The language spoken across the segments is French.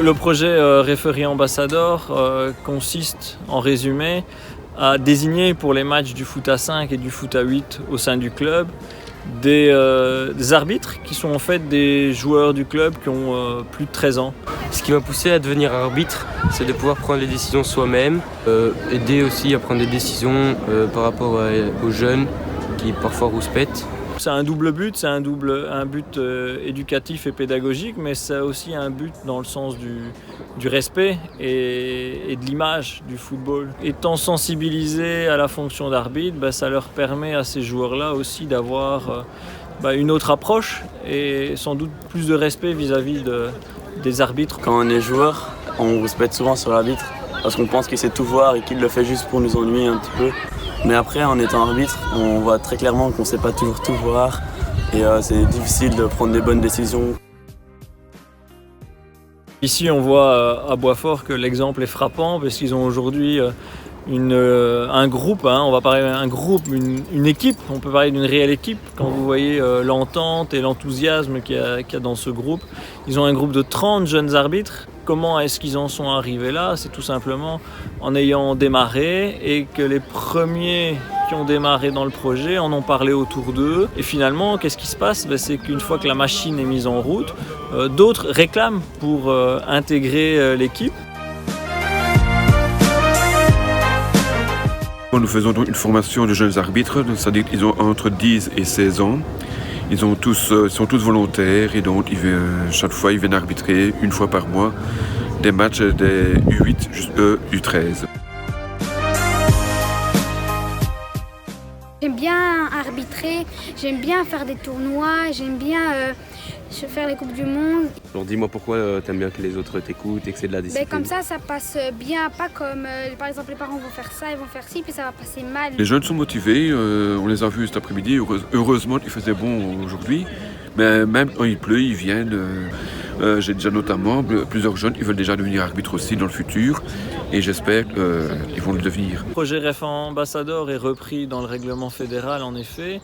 Le projet Referee Ambassador consiste, en résumé, à désigner pour les matchs du foot à 5 et du foot à 8 au sein du club des arbitres qui sont en fait des joueurs du club qui ont plus de 13 ans. Ce qui m'a poussé à devenir arbitre, c'est de pouvoir prendre les décisions soi-même, aider aussi à prendre des décisions par rapport aux jeunes qui parfois rouspètent. C'est un double but, c'est un but éducatif et pédagogique, mais c'est aussi un but dans le sens du respect et de l'image du football. Étant sensibilisés à la fonction d'arbitre, ça leur permet à ces joueurs-là aussi d'avoir une autre approche et sans doute plus de respect vis-à-vis des arbitres. Quand on est joueur, on respecte souvent sur l'arbitre parce qu'on pense qu'il sait tout voir et qu'il le fait juste pour nous ennuyer un petit peu. Mais après, en étant arbitre, on voit très clairement qu'on ne sait pas toujours tout voir et c'est difficile de prendre des bonnes décisions. Ici, on voit à Boisfort que l'exemple est frappant parce qu'ils ont aujourd'hui un groupe, on va parler d'un groupe, une équipe, on peut parler d'une réelle équipe. Quand vous voyez l'entente et l'enthousiasme qu'il y a dans ce groupe, ils ont un groupe de 30 jeunes arbitres. Comment est-ce qu'ils en sont arrivés là? C'est tout simplement en ayant démarré et que les premiers qui ont démarré dans le projet en ont parlé autour d'eux. Et finalement, qu'est-ce qui se passe? C'est qu'une fois que la machine est mise en route, d'autres réclament pour intégrer l'équipe. Nous faisons donc une formation de jeunes arbitres, c'est-à-dire qu'ils ont entre 10 et 16 ans. Ils sont tous volontaires et donc chaque fois ils viennent arbitrer une fois par mois des matchs des U8 jusqu'à U13. J'aime bien arbitrer, j'aime bien faire des tournois, j'aime bien faire les Coupes du Monde. Alors dis-moi pourquoi t'aimes bien que les autres t'écoutent et que c'est de la discipline. Comme ça passe bien, pas comme par exemple les parents vont faire ça, ils vont faire ci, puis ça va passer mal. Les jeunes sont motivés, on les a vus cet après-midi, heureusement il faisait bon aujourd'hui, mais même quand il pleut, ils viennent. J'ai déjà notamment plusieurs jeunes qui veulent déjà devenir arbitres aussi dans le futur et j'espère qu'ils vont le devenir. Le projet Ref Ambassador est repris dans le règlement fédéral en effet.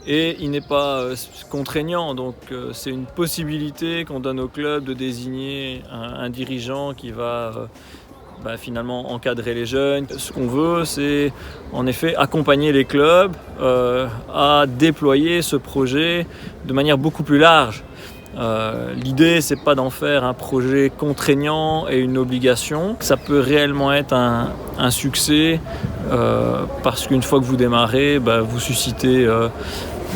Et il n'est pas contraignant, donc c'est une possibilité qu'on donne au club de désigner un dirigeant qui va finalement encadrer les jeunes. Ce qu'on veut, c'est en effet accompagner les clubs à déployer ce projet de manière beaucoup plus large. L'idée, c'est pas d'en faire un projet contraignant et une obligation. Ça peut réellement être un succès parce qu'une fois que vous démarrez, vous suscitez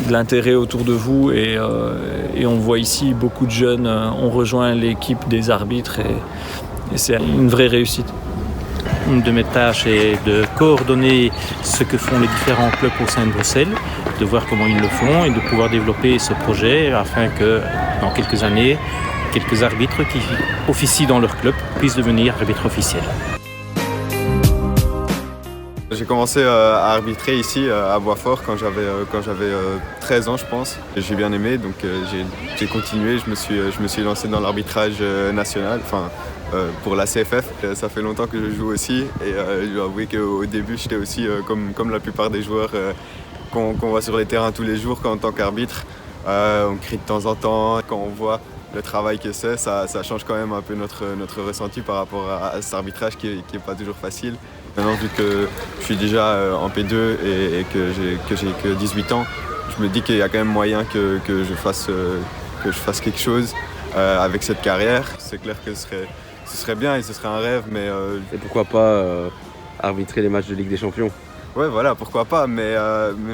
de l'intérêt autour de vous et on voit ici beaucoup de jeunes ont rejoint l'équipe des arbitres et c'est une vraie réussite. Une de mes tâches est de coordonner ce que font les différents clubs au sein de Bruxelles, de voir comment ils le font et de pouvoir développer ce projet afin que dans quelques années, quelques arbitres qui officient dans leur club puissent devenir arbitres officiels. J'ai commencé à arbitrer ici à Boisfort quand j'avais 13 ans je pense. J'ai bien aimé donc j'ai continué, je me suis lancé dans l'arbitrage national, pour la CFF. Ça fait longtemps que je joue aussi et je dois avouer qu'au début j'étais aussi comme la plupart des joueurs qu'on voit sur les terrains tous les jours en tant qu'arbitre. On crie de temps en temps, quand on voit le travail que c'est, ça change quand même un peu notre ressenti par rapport à cet arbitrage qui est pas toujours facile. Maintenant, vu que je suis déjà en P2 et que j'ai que 18 ans, je me dis qu'il y a quand même moyen que je fasse quelque chose avec cette carrière. C'est clair que ce serait bien et ce serait un rêve, mais... Et pourquoi pas arbitrer les matchs de Ligue des Champions? Ouais, voilà, pourquoi pas, mais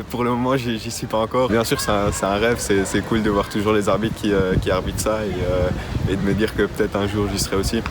pour le moment, j'y suis pas encore. Bien sûr, c'est un rêve, c'est cool de voir toujours les arbitres qui arbitrent ça et de me dire que peut-être un jour, j'y serai aussi.